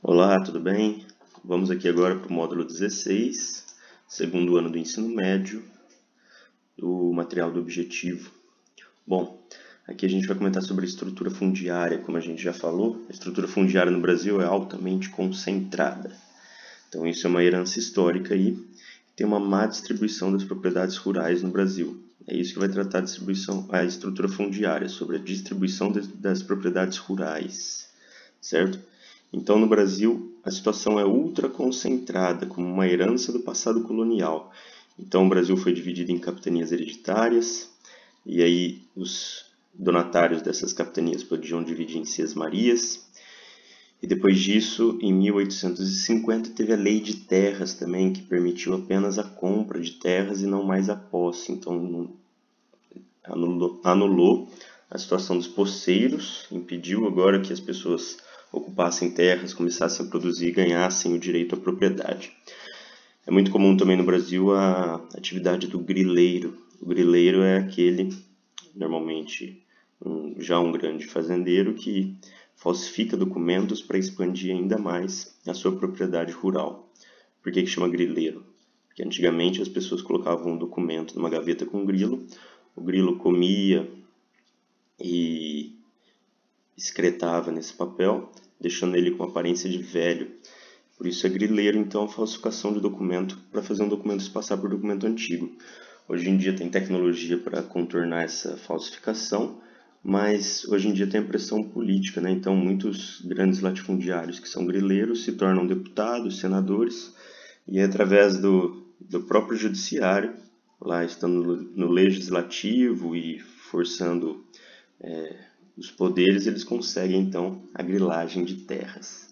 Olá, tudo bem? Vamos aqui agora para o módulo 16, segundo ano do ensino médio, o material do objetivo. Bom, aqui a gente vai comentar sobre a estrutura fundiária, como a gente já falou. A estrutura fundiária no Brasil é altamente concentrada. Então isso é uma herança histórica aí, tem uma má distribuição das propriedades rurais no Brasil. É isso que vai tratar a estrutura fundiária, sobre a distribuição das propriedades rurais, certo? Então, no Brasil, a situação é ultra concentrada, como uma herança do passado colonial. Então, o Brasil foi dividido em capitanias hereditárias, e aí os donatários dessas capitanias podiam dividir em sesmarias. E depois disso, em 1850, teve a Lei de Terras também, que permitiu apenas a compra de terras e não mais a posse. Então, anulou a situação dos poceiros, impediu agora que as pessoas ocupassem terras, começassem a produzir e ganhassem o direito à propriedade. É muito comum também no Brasil a atividade do grileiro. O grileiro é aquele, normalmente, já um grande fazendeiro que falsifica documentos para expandir ainda mais a sua propriedade rural. Por que chama grileiro? Porque antigamente as pessoas colocavam um documento numa gaveta com grilo, o grilo comia e excretava nesse papel, deixando ele com aparência de velho. Por isso é grileiro, então, a falsificação de documento para fazer um documento se passar por documento antigo. Hoje em dia tem tecnologia para contornar essa falsificação, mas hoje em dia tem a pressão política, né? Então muitos grandes latifundiários que são grileiros se tornam deputados, senadores, e é através do próprio judiciário, lá estando no legislativo e forçando os poderes, eles conseguem então a grilagem de terras.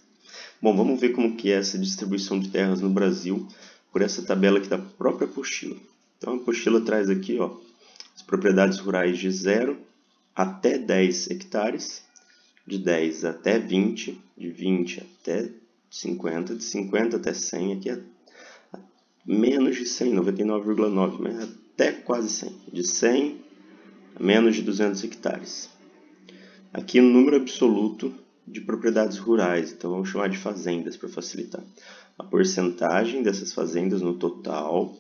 Bom, vamos ver como que é essa distribuição de terras no Brasil por essa tabela aqui da própria apostila. Então a apostila traz aqui as propriedades rurais de 0 até 10 hectares, de 10 até 20, de 20 até 50, de 50 até 100, aqui é menos de 100, 99,9, mas até quase 100, de 100 a menos de 200 hectares. Aqui no número absoluto de propriedades rurais, então vamos chamar de fazendas para facilitar. A porcentagem dessas fazendas no total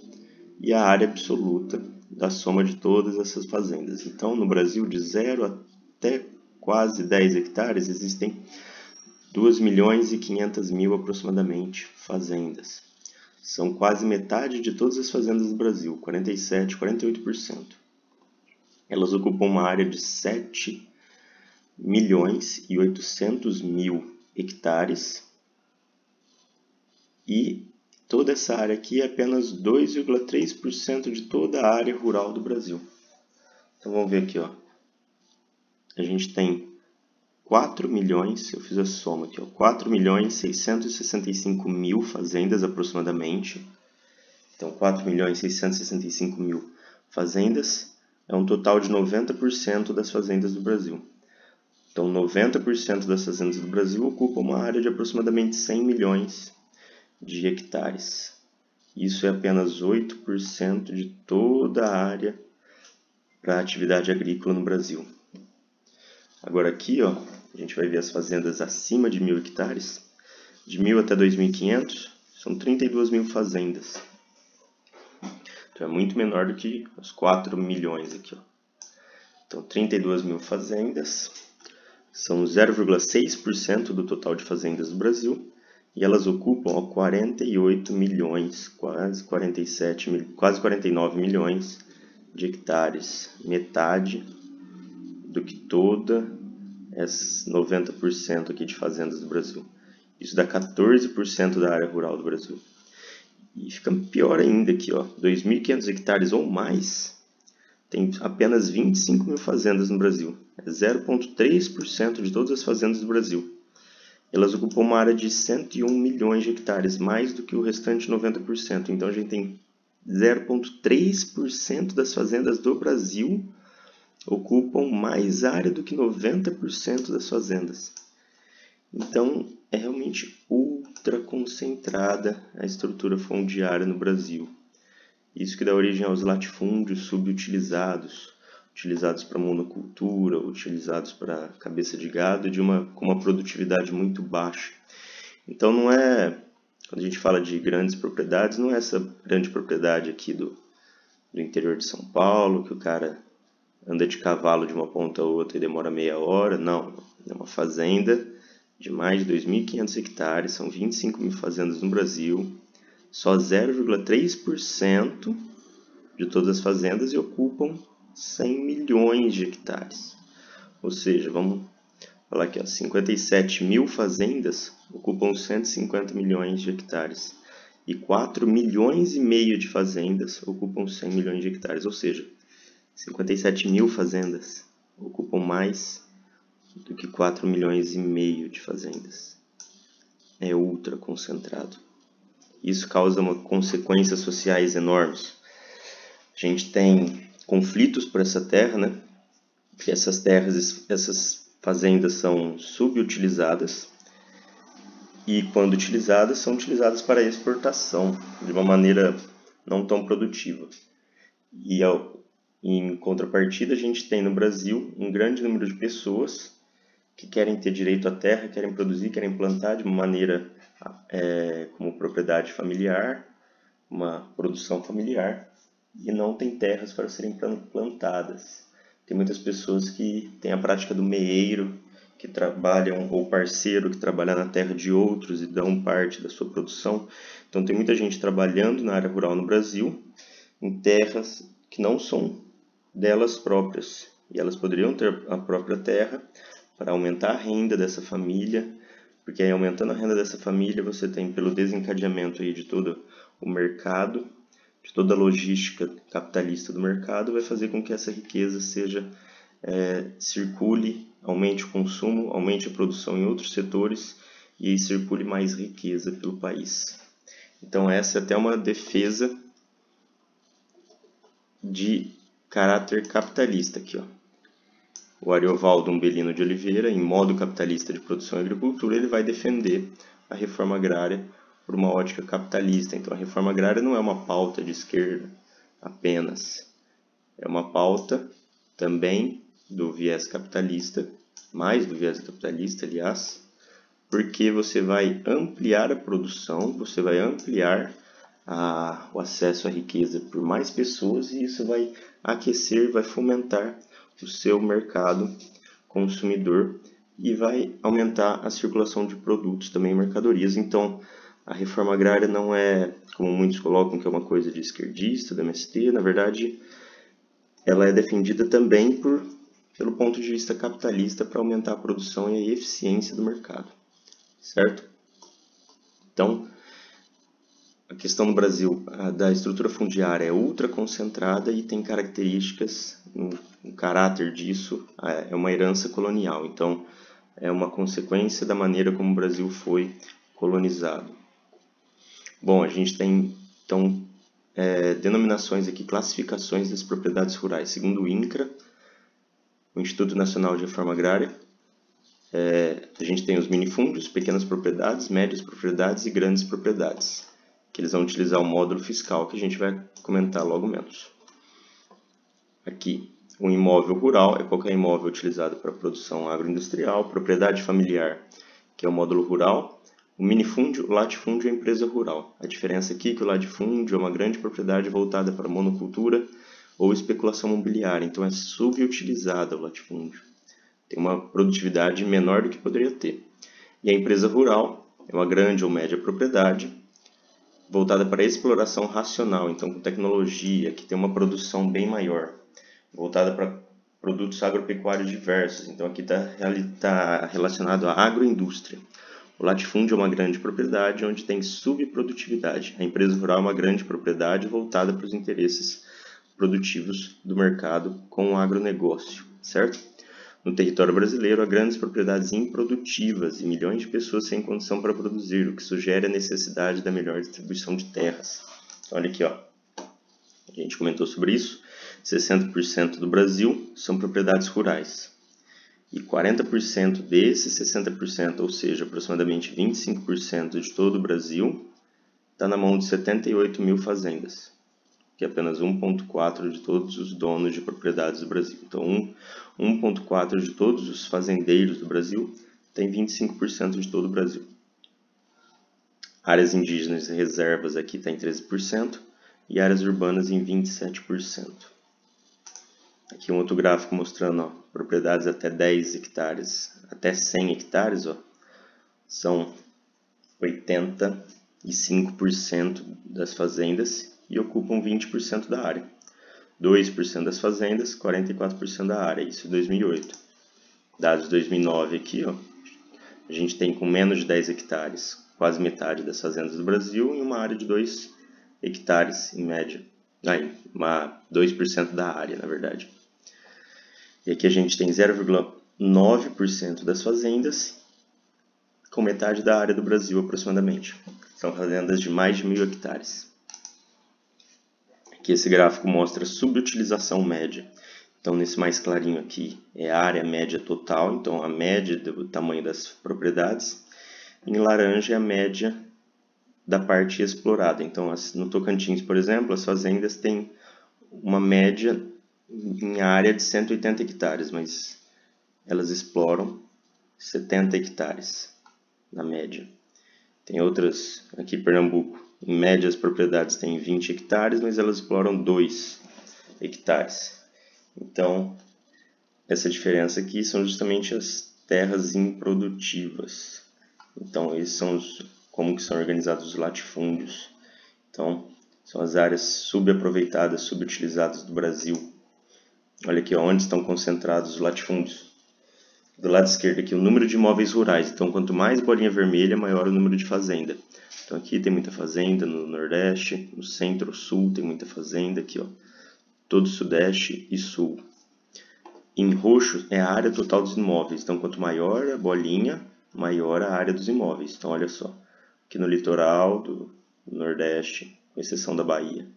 e a área absoluta da soma de todas essas fazendas. Então, no Brasil, de 0 até quase 10 hectares, existem 2.500.000 aproximadamente fazendas. São quase metade de todas as fazendas do Brasil, 47, 48%. Elas ocupam uma área de 7.800.000 hectares e toda essa área aqui é apenas 2,3% de toda a área rural do Brasil. Então vamos ver aqui, a gente tem 4 milhões, eu fiz a soma aqui, 4.665.000 fazendas aproximadamente. Então 4.665.000 fazendas é um total de 90% das fazendas do Brasil. Então 90% das fazendas do Brasil ocupam uma área de aproximadamente 100 milhões de hectares. Isso é apenas 8% de toda a área para atividade agrícola no Brasil. Agora aqui, a gente vai ver as fazendas acima de 1.000 hectares. De 1.000 até 2.500, são 32.000 fazendas. Então é muito menor do que os 4 milhões aqui. Então 32.000 fazendas são 0,6% do total de fazendas do Brasil. E elas ocupam 48 milhões, quase 49 milhões de hectares, metade do que toda esses 90% aqui de fazendas do Brasil. Isso dá 14% da área rural do Brasil. E fica pior ainda aqui, 2.500 hectares ou mais, tem apenas 25.000 fazendas no Brasil. É 0,3% de todas as fazendas do Brasil. Elas ocupam uma área de 101 milhões de hectares, mais do que o restante 90%. Então a gente tem 0,3% das fazendas do Brasil ocupam mais área do que 90% das fazendas. Então é realmente ultra concentrada a estrutura fundiária no Brasil. Isso que dá origem aos latifúndios subutilizados, utilizados para monocultura, utilizados para cabeça de gado, com uma produtividade muito baixa. Então não é, quando a gente fala de grandes propriedades, não é essa grande propriedade aqui do interior de São Paulo, que o cara anda de cavalo de uma ponta a outra e demora meia hora. Não, é uma fazenda de mais de 2.500 hectares, são 25 mil fazendas no Brasil, só 0,3% de todas as fazendas e ocupam 100 milhões de hectares. Ou seja, vamos falar aqui, ó, 57 mil fazendas ocupam 150 milhões de hectares e 4 milhões e meio de fazendas ocupam 100 milhões de hectares. Ou seja, 57 mil fazendas ocupam mais do que 4 milhões e meio de fazendas. É ultra concentrado. Isso causa consequências sociais enormes. A gente tem conflitos por essa terra, né? Porque essas terras, essas fazendas são subutilizadas e, quando utilizadas, são utilizadas para exportação de uma maneira não tão produtiva. E em contrapartida, a gente tem no Brasil um grande número de pessoas que querem ter direito à terra, querem produzir, querem plantar de uma maneira como propriedade familiar, uma produção familiar, e não tem terras para serem plantadas. Tem muitas pessoas que têm a prática do meeiro, que trabalham, ou parceiro que trabalha na terra de outros e dão parte da sua produção. Então tem muita gente trabalhando na área rural no Brasil, em terras que não são delas próprias, e elas poderiam ter a própria terra para aumentar a renda dessa família, porque aí, aumentando a renda dessa família, você tem, pelo desencadeamento aí de todo o mercado, de toda a logística capitalista do mercado, vai fazer com que essa riqueza circule, aumente o consumo, aumente a produção em outros setores e aí circule mais riqueza pelo país. Então essa é até uma defesa de caráter capitalista aqui, ó. O Ariovaldo Umbelino de Oliveira, em Modo Capitalista de Produção e Agricultura, ele vai defender a reforma agrária por uma ótica capitalista. Então a reforma agrária não é uma pauta de esquerda apenas, é uma pauta também do viés capitalista, mais do viés capitalista, aliás, porque você vai ampliar a produção, você vai ampliar o acesso à riqueza por mais pessoas, e isso vai aquecer, vai fomentar o seu mercado consumidor e vai aumentar a circulação de produtos, também mercadorias. Então, a reforma agrária não é, como muitos colocam, que é uma coisa de esquerdista, do MST. Na verdade, ela é defendida também pelo ponto de vista capitalista para aumentar a produção e a eficiência do mercado, certo? Então, a questão no Brasil da estrutura fundiária é ultra concentrada e tem características, o caráter disso é uma herança colonial. Então, é uma consequência da maneira como o Brasil foi colonizado. Bom, a gente tem, então, denominações aqui, classificações das propriedades rurais. Segundo o INCRA, o Instituto Nacional de Reforma Agrária, a gente tem os minifúndios, pequenas propriedades, médias propriedades e grandes propriedades, que eles vão utilizar o módulo fiscal, que a gente vai comentar logo menos. Aqui, o imóvel rural é qualquer imóvel utilizado para produção agroindustrial, propriedade familiar, que é o módulo rural, o minifúndio, o latifúndio é a empresa rural. A diferença aqui é que o latifúndio é uma grande propriedade voltada para monocultura ou especulação imobiliária, então é subutilizada o latifúndio. Tem uma produtividade menor do que poderia ter. E a empresa rural é uma grande ou média propriedade voltada para a exploração racional, então com tecnologia, que tem uma produção bem maior, voltada para produtos agropecuários diversos. Então aqui está relacionado à agroindústria. O latifúndio é uma grande propriedade onde tem subprodutividade. A empresa rural é uma grande propriedade voltada para os interesses produtivos do mercado com o agronegócio, certo? No território brasileiro, há grandes propriedades improdutivas e milhões de pessoas sem condição para produzir, o que sugere a necessidade da melhor distribuição de terras. Olha aqui, ó. A gente comentou sobre isso. 60% do Brasil são propriedades rurais. E 40% desses 60%, ou seja, aproximadamente 25% de todo o Brasil, está na mão de 78 mil fazendas, que é apenas 1,4% de todos os donos de propriedades do Brasil. Então, 1,4% de todos os fazendeiros do Brasil tem 25% de todo o Brasil. Áreas indígenas e reservas aqui está em 13% e áreas urbanas em 27%. Aqui um outro gráfico mostrando, ó, propriedades até 10 hectares, até 100 hectares, ó, são 85% das fazendas e ocupam 20% da área. 2% das fazendas, 44% da área, isso em 2008. Dados de 2009 aqui, ó, a gente tem com menos de 10 hectares, quase metade das fazendas do Brasil em uma área de 2 hectares em média. 2% da área, na verdade. E aqui a gente tem 0,9% das fazendas com metade da área do Brasil aproximadamente. São fazendas de mais de 1.000 hectares. Aqui esse gráfico mostra a subutilização média. Então nesse mais clarinho aqui é a área média total, então a média do tamanho das propriedades. Em laranja é a média da parte explorada. Então no Tocantins, por exemplo, as fazendas têm uma média em área de 180 hectares, mas elas exploram 70 hectares na média. Tem outras, aqui em Pernambuco, em média as propriedades têm 20 hectares, mas elas exploram 2 hectares. Então, essa diferença aqui são justamente as terras improdutivas. Então, esses são como que são organizados os latifúndios. Então, são as áreas subaproveitadas, subutilizadas do Brasil. Olha aqui onde estão concentrados os latifúndios. Do lado esquerdo aqui o número de imóveis rurais. Então, quanto mais bolinha vermelha, maior o número de fazenda. Então, aqui tem muita fazenda no Nordeste, no Centro-Sul tem muita fazenda. Aqui, ó, todo Sudeste e Sul. Em roxo é a área total dos imóveis. Então, quanto maior a bolinha, maior a área dos imóveis. Então, olha só. Aqui no litoral do Nordeste, com exceção da Bahia,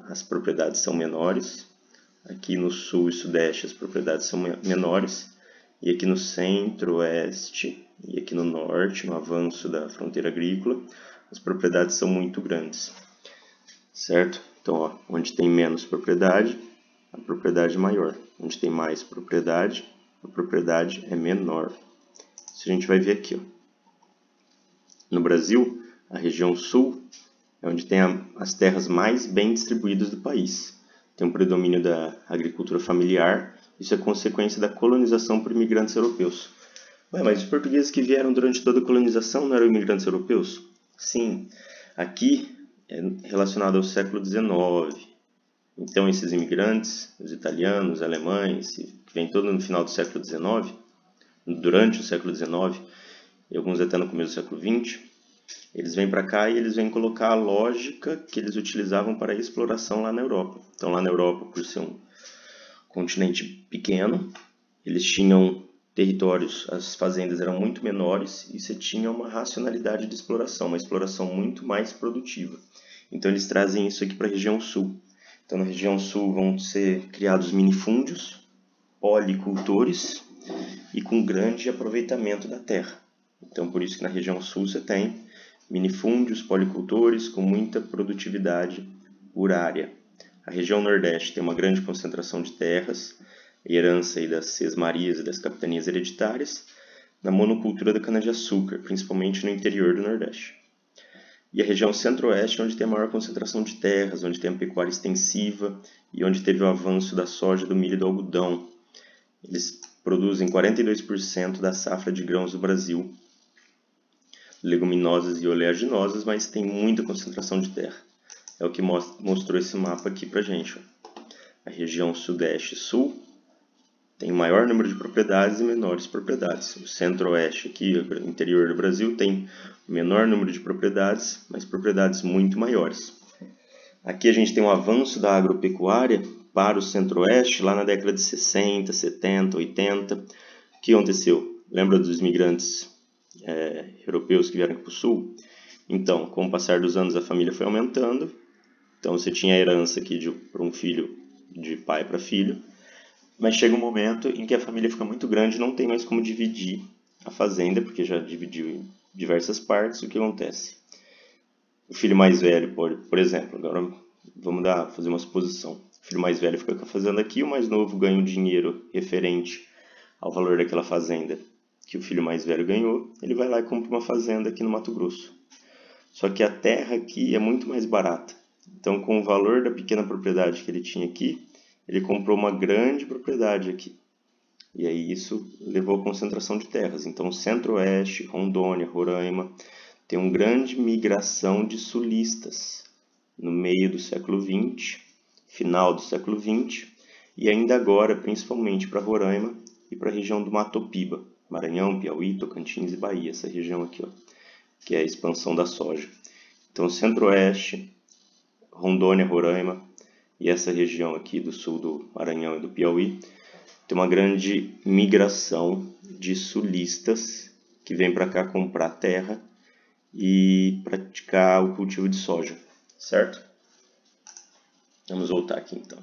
as propriedades são menores. Aqui no Sul e Sudeste as propriedades são menores. E aqui no Centro-Oeste e aqui no Norte, no avanço da fronteira agrícola, as propriedades são muito grandes. Certo? Então, ó, onde tem menos propriedade, a propriedade é maior. Onde tem mais propriedade, a propriedade é menor. Isso a gente vai ver aqui, ó. No Brasil, a região sul é onde tem as terras mais bem distribuídas do país. Tem um predomínio da agricultura familiar. Isso é consequência da colonização por imigrantes europeus. Mas os portugueses que vieram durante toda a colonização não eram imigrantes europeus? Sim, aqui é relacionado ao século XIX. Então esses imigrantes, os italianos, os alemães, que vêm todo no final do século XIX, durante o século XIX, e alguns até no começo do século XX, eles vêm para cá e eles vêm colocar a lógica que eles utilizavam para a exploração lá na Europa. Então lá na Europa, por ser um continente pequeno, eles tinham territórios, as fazendas eram muito menores e você tinha uma racionalidade de exploração, uma exploração muito mais produtiva. Então eles trazem isso aqui para a região sul. Então na região sul vão ser criados minifúndios, policultores e com grande aproveitamento da terra. Então por isso que na região sul você tem minifúndios, policultores com muita produtividade horária. A região Nordeste tem uma grande concentração de terras, herança aí das sesmarias e das capitanias hereditárias, na monocultura da cana-de-açúcar, principalmente no interior do Nordeste. E a região Centro-Oeste, onde tem a maior concentração de terras, onde tem a pecuária extensiva e onde teve o avanço da soja, do milho e do algodão. Eles produzem 42% da safra de grãos do Brasil, leguminosas e oleaginosas, mas tem muita concentração de terra. É o que mostrou esse mapa aqui pra gente. Ó. A região Sudeste e Sul tem maior número de propriedades e menores propriedades. O Centro-Oeste, aqui, o interior do Brasil, tem menor número de propriedades, mas propriedades muito maiores. Aqui a gente tem um avanço da agropecuária para o Centro-Oeste, lá na década de 60, 70, 80. O que aconteceu? Lembra dos imigrantes europeus que vieram aqui para o Sul? Então, com o passar dos anos, a família foi aumentando. Então, você tinha a herança aqui para um filho, de pai para filho. Mas chega um momento em que a família fica muito grande e não tem mais como dividir a fazenda, porque já dividiu em diversas partes. O que acontece? O filho mais velho, por exemplo, agora vamos fazer uma suposição. O filho mais velho fica com a fazenda aqui, o mais novo ganha um dinheiro referente ao valor daquela fazenda que o filho mais velho ganhou. Ele vai lá e compra uma fazenda aqui no Mato Grosso. Só que a terra aqui é muito mais barata. Então, com o valor da pequena propriedade que ele tinha aqui, ele comprou uma grande propriedade aqui. E aí isso levou à concentração de terras. Então, Centro-Oeste, Rondônia, Roraima, tem uma grande migração de sulistas no meio do século XX, final do século XX, e ainda agora, principalmente para Roraima e para a região do Mato Piba, Maranhão, Piauí, Tocantins e Bahia, essa região aqui, ó, que é a expansão da soja. Então, Centro-Oeste, Rondônia, Roraima e essa região aqui do sul do Maranhão e do Piauí tem uma grande migração de sulistas que vêm para cá comprar terra e praticar o cultivo de soja, certo? Vamos voltar aqui então.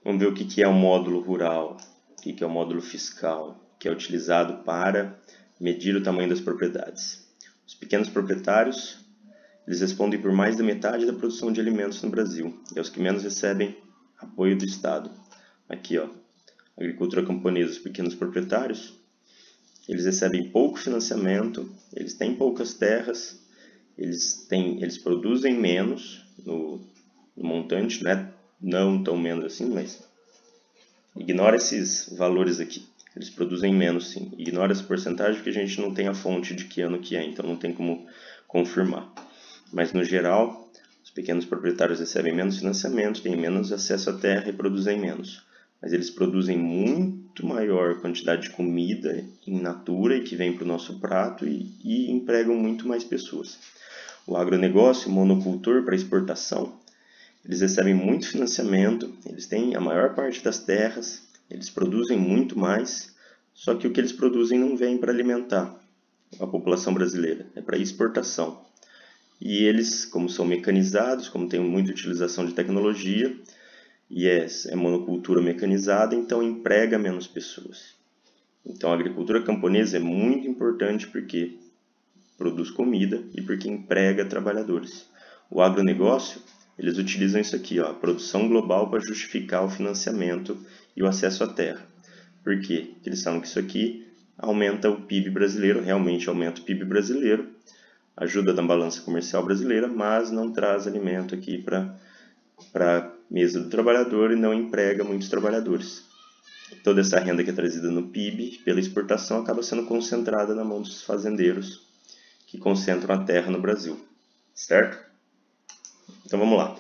Vamos ver o que é o módulo rural, o que é o módulo fiscal, que é utilizado para medir o tamanho das propriedades. Os pequenos proprietários, eles respondem por mais da metade da produção de alimentos no Brasil, e é os que menos recebem apoio do Estado. Aqui, ó, agricultura camponesa, os pequenos proprietários, eles recebem pouco financiamento, eles têm poucas terras, eles produzem menos no montante, né? Não tão menos assim, mas ignora esses valores aqui. Eles produzem menos, sim. Ignora essa porcentagem porque a gente não tem a fonte de que ano que é, então não tem como confirmar. Mas, no geral, os pequenos proprietários recebem menos financiamento, têm menos acesso à terra e produzem menos. Mas eles produzem muito maior quantidade de comida in natura e que vem para o nosso prato e empregam muito mais pessoas. O agronegócio, o monocultor para exportação, eles recebem muito financiamento, eles têm a maior parte das terras, eles produzem muito mais, só que o que eles produzem não vem para alimentar a população brasileira, é para exportação. E eles, como são mecanizados, como tem muita utilização de tecnologia, e é monocultura mecanizada, então emprega menos pessoas. Então a agricultura camponesa é muito importante porque produz comida e porque emprega trabalhadores. O agronegócio, eles utilizam isso aqui, ó, a produção global para justificar o financiamento e o acesso à terra. Por quê? Porque eles sabem que isso aqui aumenta o PIB brasileiro, realmente aumenta o PIB brasileiro, ajuda na balança comercial brasileira, mas não traz alimento aqui para a mesa do trabalhador e não emprega muitos trabalhadores. Toda essa renda que é trazida no PIB pela exportação acaba sendo concentrada na mão dos fazendeiros que concentram a terra no Brasil, certo? Então vamos lá.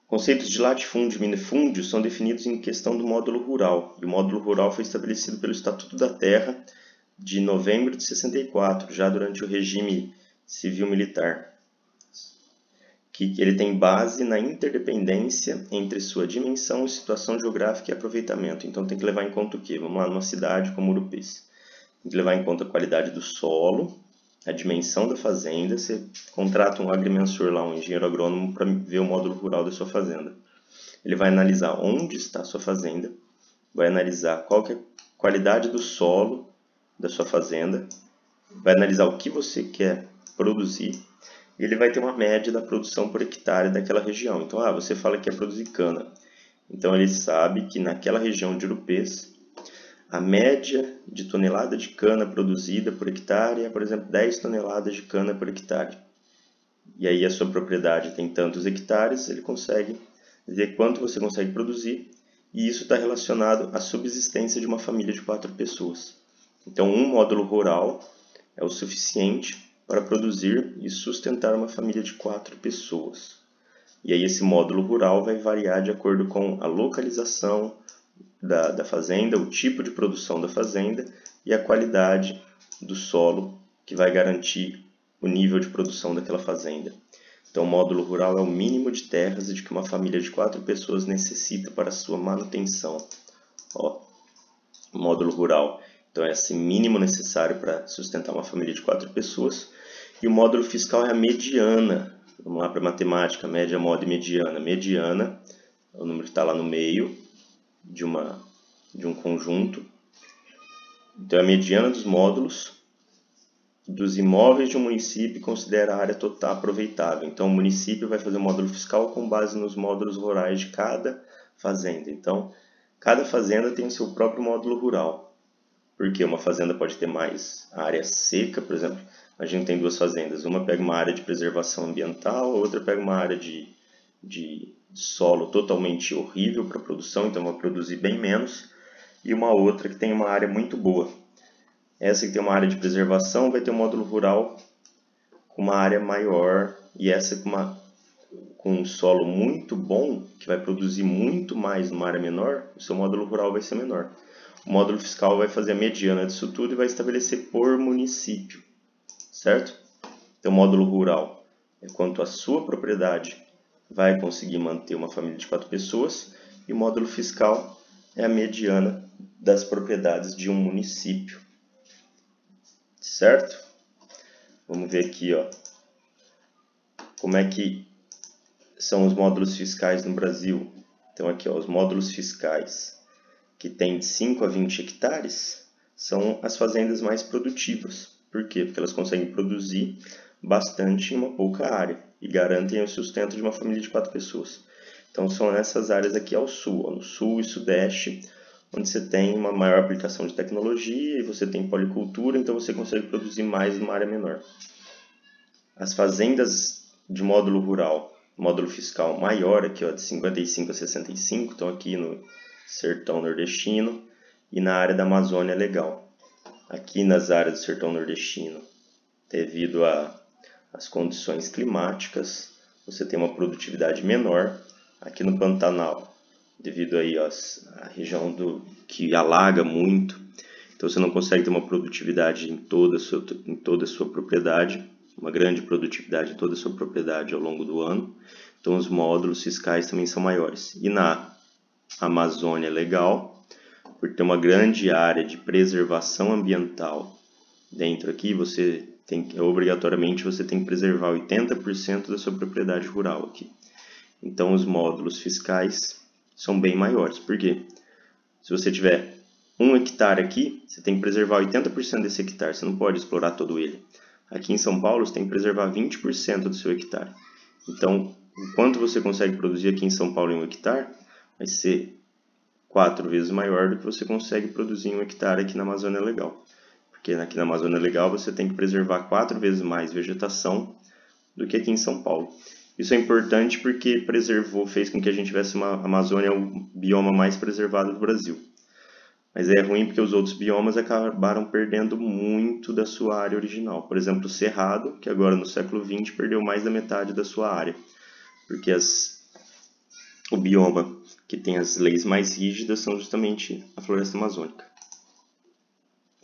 Conceitos de latifúndio e minifúndio são definidos em questão do módulo rural. E o módulo rural foi estabelecido pelo Estatuto da Terra de novembro de 64, já durante o regime civil-militar. Que ele tem base na interdependência entre sua dimensão, situação geográfica e aproveitamento. Então tem que levar em conta o quê? Vamos lá, numa cidade como Urupês. Tem que levar em conta a qualidade do solo, a dimensão da fazenda. Você contrata um agrimensor lá, um engenheiro agrônomo, para ver o módulo rural da sua fazenda. Ele vai analisar onde está a sua fazenda, vai analisar qual que é a qualidade do solo da sua fazenda, vai analisar o que você quer produzir, e ele vai ter uma média da produção por hectare daquela região. Então, você fala que quer produzir cana. Então, ele sabe que naquela região de Urupês, a média de tonelada de cana produzida por hectare é, por exemplo, 10 toneladas de cana por hectare. E aí a sua propriedade tem tantos hectares, ele consegue ver quanto você consegue produzir, e isso está relacionado à subsistência de uma família de 4 pessoas. Então, um módulo rural é o suficiente para produzir e sustentar uma família de 4 pessoas. E aí esse módulo rural vai variar de acordo com a localização da fazenda, o tipo de produção da fazenda e a qualidade do solo que vai garantir o nível de produção daquela fazenda. Então, o módulo rural é o mínimo de terras de que uma família de 4 pessoas necessita para a sua manutenção. Ó, o módulo rural, então, é esse mínimo necessário para sustentar uma família de 4 pessoas. E o módulo fiscal é a mediana. Vamos lá para a matemática, média, moda e mediana. Mediana é o número que está lá no meio de um conjunto. Então, é a mediana dos módulos dos imóveis de um município e considera a área total aproveitável. Então, o município vai fazer o módulo fiscal com base nos módulos rurais de cada fazenda. Então, cada fazenda tem o seu próprio módulo rural. Porque uma fazenda pode ter mais área seca, por exemplo, a gente tem duas fazendas. Uma pega uma área de preservação ambiental, a outra pega uma área de solo totalmente horrível para produção, então vai produzir bem menos. E uma outra que tem uma área muito boa. Essa que tem uma área de preservação vai ter um módulo rural com uma área maior, e essa com um solo muito bom, que vai produzir muito mais numa área menor, o seu módulo rural vai ser menor. O módulo fiscal vai fazer a mediana disso tudo e vai estabelecer por município, certo? Então, o módulo rural é quanto a sua propriedade vai conseguir manter uma família de 4 pessoas, e o módulo fiscal é a mediana das propriedades de um município, certo? Vamos ver aqui, ó, como é que são os módulos fiscais no Brasil. Então aqui, ó, os módulos fiscais que tem de 5 a 20 hectares são as fazendas mais produtivas. Por quê? Porque elas conseguem produzir bastante em uma pouca área e garantem o sustento de uma família de 4 pessoas. Então são essas áreas aqui ao sul, ó, no sul e sudeste, onde você tem uma maior aplicação de tecnologia e você tem policultura, então você consegue produzir mais numa área menor. As fazendas de módulo rural, módulo fiscal maior, aqui ó, de 55 a 65, estão aqui no sertão nordestino e na área da Amazônia Legal. Aqui nas áreas do sertão nordestino, devido às condições climáticas, você tem uma produtividade menor. Aqui no Pantanal, devido aí à região que alaga muito, então você não consegue ter uma produtividade em toda a sua propriedade, uma grande produtividade em toda a sua propriedade ao longo do ano. Então os módulos fiscais também são maiores. E na Amazônia Legal, por ter uma grande área de preservação ambiental dentro aqui, obrigatoriamente você tem que preservar 80% da sua propriedade rural aqui. Então os módulos fiscais são bem maiores. Por quê? Se você tiver 1 hectare aqui, você tem que preservar 80% desse hectare, você não pode explorar todo ele. Aqui em São Paulo, você tem que preservar 20% do seu hectare. Então, o quanto você consegue produzir aqui em São Paulo em 1 hectare, vai ser 4 vezes maior do que você consegue produzir em 1 hectare aqui na Amazônia Legal. Porque aqui na Amazônia Legal você tem que preservar 4 vezes mais vegetação do que aqui em São Paulo. Isso é importante porque fez com que a gente tivesse uma Amazônia, o bioma mais preservado do Brasil. Mas é ruim porque os outros biomas acabaram perdendo muito da sua área original. Por exemplo, o Cerrado, que agora no século XX perdeu mais da metade da sua área. Porque o bioma que tem as leis mais rígidas são justamente a floresta amazônica.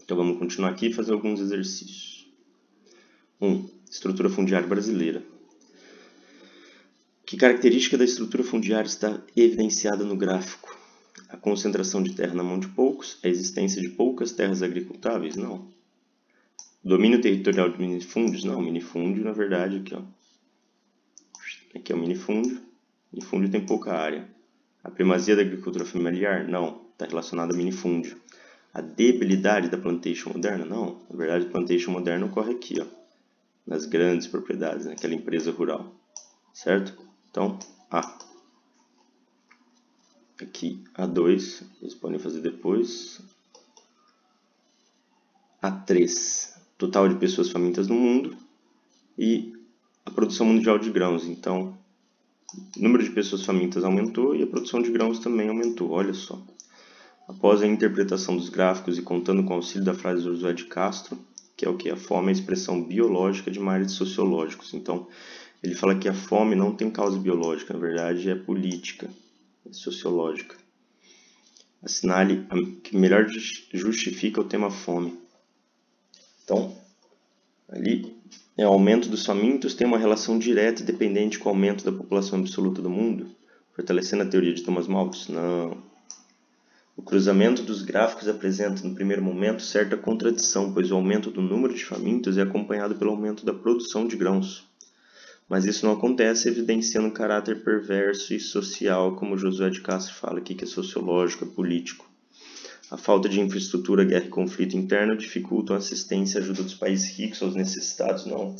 Então vamos continuar aqui e fazer alguns exercícios. 1. Estrutura fundiária brasileira. Que característica da estrutura fundiária está evidenciada no gráfico? A concentração de terra na mão de poucos, a existência de poucas terras agricultáveis? Não. Domínio territorial de minifúndios? Não, minifúndio na verdade aqui, ó. Aqui é o minifúndio. Minifúndio tem pouca área. A primazia da agricultura familiar? Não, está relacionada ao minifúndio. A debilidade da plantation moderna? Não, na verdade a plantation moderna ocorre aqui, ó, nas grandes propriedades, naquela empresa rural, certo? Então, A. Aqui, A2, vocês podem fazer depois. A3, total de pessoas famintas no mundo. E a produção mundial de grãos. Então, o número de pessoas famintas aumentou e a produção de grãos também aumentou, olha só. Após a interpretação dos gráficos e contando com o auxílio da frase do Josué de Castro, que é o que? A fome é a expressão biológica de males sociológicos. Então, ele fala que a fome não tem causa biológica, na verdade é política, é sociológica. Assinale que melhor justifica o tema fome. Então, ali, o aumento dos famintos tem uma relação direta e dependente com o aumento da população absoluta do mundo, fortalecendo a teoria de Thomas Malthus? Não. O cruzamento dos gráficos apresenta, no primeiro momento, certa contradição, pois o aumento do número de famintos é acompanhado pelo aumento da produção de grãos. Mas isso não acontece evidenciando um caráter perverso e social, como Josué de Castro fala aqui, que é sociológico, é político. A falta de infraestrutura, guerra e conflito interno dificultam a assistência e ajuda dos países ricos aos necessitados? Não.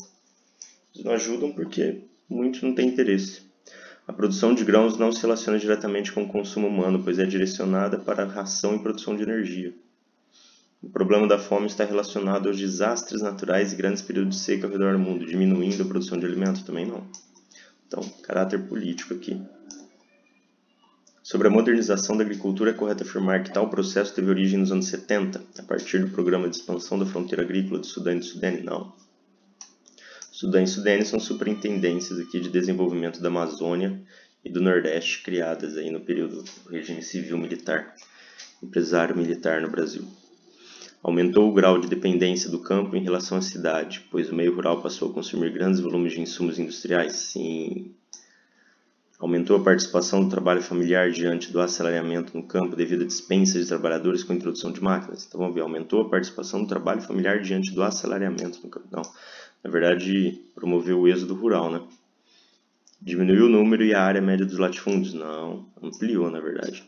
Eles não ajudam porque muitos não têm interesse. A produção de grãos não se relaciona diretamente com o consumo humano, pois é direcionada para a ração e produção de energia. O problema da fome está relacionado aos desastres naturais e grandes períodos de seca ao redor do mundo, diminuindo a produção de alimentos? Também não. Então, caráter político aqui. Sobre a modernização da agricultura, é correto afirmar que tal processo teve origem nos anos 70, a partir do programa de expansão da fronteira agrícola de Sudene e Sudene? Não. Sudene e Sudene são superintendências aqui de desenvolvimento da Amazônia e do Nordeste, criadas aí no período do regime civil-militar, empresário-militar no Brasil. Aumentou o grau de dependência do campo em relação à cidade, pois o meio rural passou a consumir grandes volumes de insumos industriais? Sim. Aumentou a participação do trabalho familiar diante do assalariamento no campo devido à dispensa de trabalhadores com a introdução de máquinas? Então vamos ver, aumentou a participação do trabalho familiar diante do assalariamento no campo? Não. Na verdade, promoveu o êxodo rural, né? Diminuiu o número e a área média dos latifúndios? Não, ampliou, na verdade.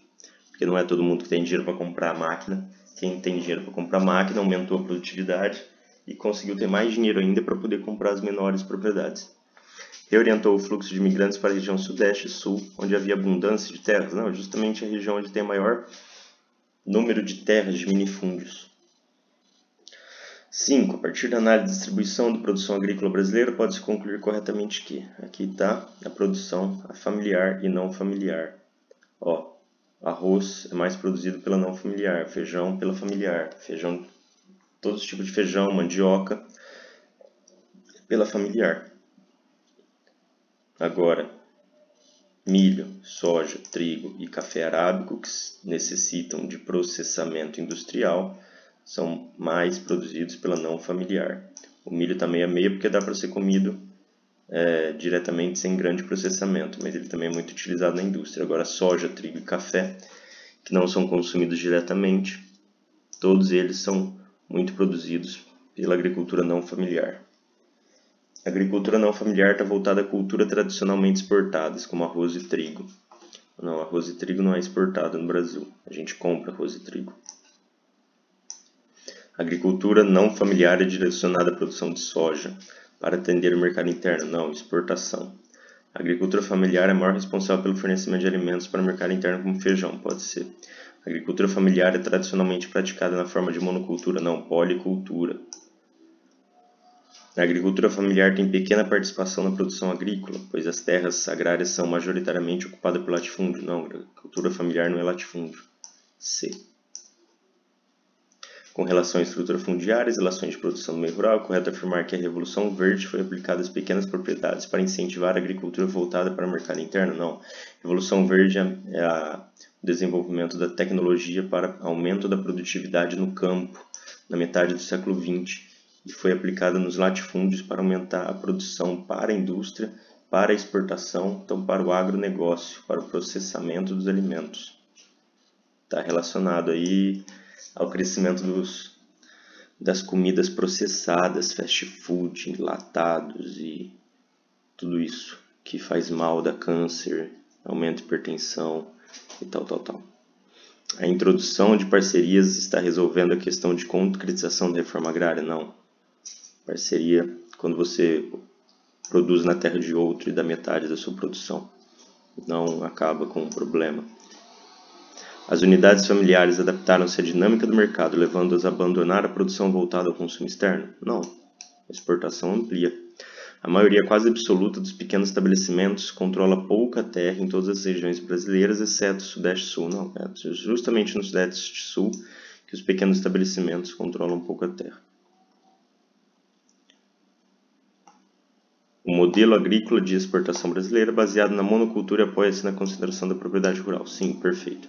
Porque não é todo mundo que tem dinheiro para comprar máquina. Quem tem dinheiro para comprar máquina aumentou a produtividade e conseguiu ter mais dinheiro ainda para poder comprar as menores propriedades. Reorientou o fluxo de imigrantes para a região sudeste e sul, onde havia abundância de terras? Não, justamente a região onde tem maior número de terras de minifúndios. 5. A partir da análise de distribuição da produção agrícola brasileira, pode-se concluir corretamente que aqui está a produção familiar e não familiar. Ó, arroz é mais produzido pela não familiar, feijão pela familiar, feijão, todos os tipos de feijão, mandioca, pela familiar. Agora, milho, soja, trigo e café arábico, que necessitam de processamento industrial, são mais produzidos pela não familiar. O milho também é meio porque dá para ser comido diretamente sem grande processamento, mas ele também é muito utilizado na indústria. Agora, soja, trigo e café, que não são consumidos diretamente, todos eles são muito produzidos pela agricultura não familiar. A agricultura não familiar está voltada à cultura tradicionalmente exportadas, como arroz e trigo. Não, arroz e trigo não é exportado no Brasil. A gente compra arroz e trigo. A agricultura não familiar é direcionada à produção de soja para atender o mercado interno. Não, exportação. A agricultura familiar é a maior responsável pelo fornecimento de alimentos para o mercado interno, como feijão, pode ser. A agricultura familiar é tradicionalmente praticada na forma de monocultura. Não, policultura. A agricultura familiar tem pequena participação na produção agrícola, pois as terras agrárias são majoritariamente ocupadas por latifúndio. Não, a agricultura familiar não é latifúndio. C. Com relação à estrutura fundiária e relações de produção no meio rural, é correto afirmar que a Revolução Verde foi aplicada às pequenas propriedades para incentivar a agricultura voltada para o mercado interno? Não. A Revolução Verde é o desenvolvimento da tecnologia para aumento da produtividade no campo, na metade do século XX. E foi aplicada nos latifúndios para aumentar a produção para a indústria, para a exportação, então para o agronegócio, para o processamento dos alimentos. Está relacionado aí ao crescimento das comidas processadas, fast food, enlatados e tudo isso que faz mal, dá câncer, aumenta a hipertensão e tal. A introdução de parcerias está resolvendo a questão de concretização da reforma agrária? Não. Parceria quando você produz na terra de outro e dá metade da sua produção. Não acaba com o problema. As unidades familiares adaptaram-se à dinâmica do mercado, levando-as a abandonar a produção voltada ao consumo externo? Não. A exportação amplia. A maioria quase absoluta dos pequenos estabelecimentos controla pouca terra em todas as regiões brasileiras, exceto o Sudeste e Sul. Não, é justamente no Sudeste e Sul que os pequenos estabelecimentos controlam pouca terra. O modelo agrícola de exportação brasileira é baseado na monocultura e apoia-se na consideração da propriedade rural. Sim, perfeito.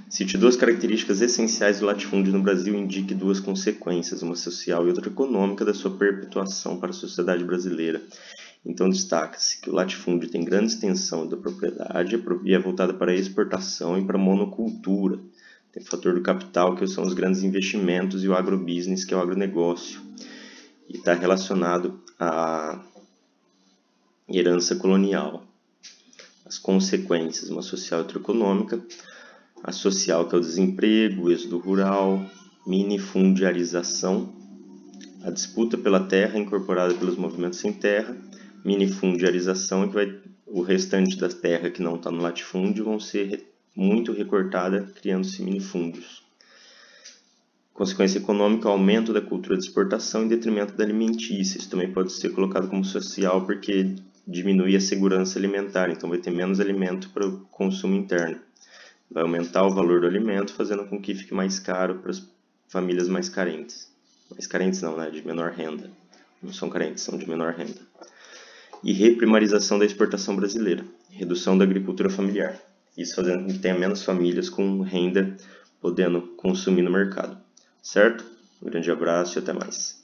Cite duas características essenciais do latifúndio no Brasil e indique duas consequências, uma social e outra econômica, da sua perpetuação para a sociedade brasileira. Então destaca-se que o latifúndio tem grande extensão da propriedade e é voltada para a exportação e para a monocultura. Tem o fator do capital, que são os grandes investimentos, e o agrobusiness, que é o agronegócio. E está relacionado à herança colonial. As consequências, uma social e outra econômica. A social, que é o desemprego, o êxodo rural, minifundiarização, a disputa pela terra incorporada pelos movimentos sem terra, minifundiarização, que o restante da terra que não está no latifúndio vão ser muito recortada, criando-se minifúndios. Consequência econômica, aumento da cultura de exportação em detrimento da alimentícia. Isso também pode ser colocado como social porque diminui a segurança alimentar, então vai ter menos alimento para o consumo interno. Vai aumentar o valor do alimento, fazendo com que fique mais caro para as famílias mais carentes. Mais carentes não, né? De menor renda. Não são carentes, são de menor renda. E reprimarização da exportação brasileira. Redução da agricultura familiar. Isso fazendo com que tenha menos famílias com renda podendo consumir no mercado. Certo? Um grande abraço e até mais.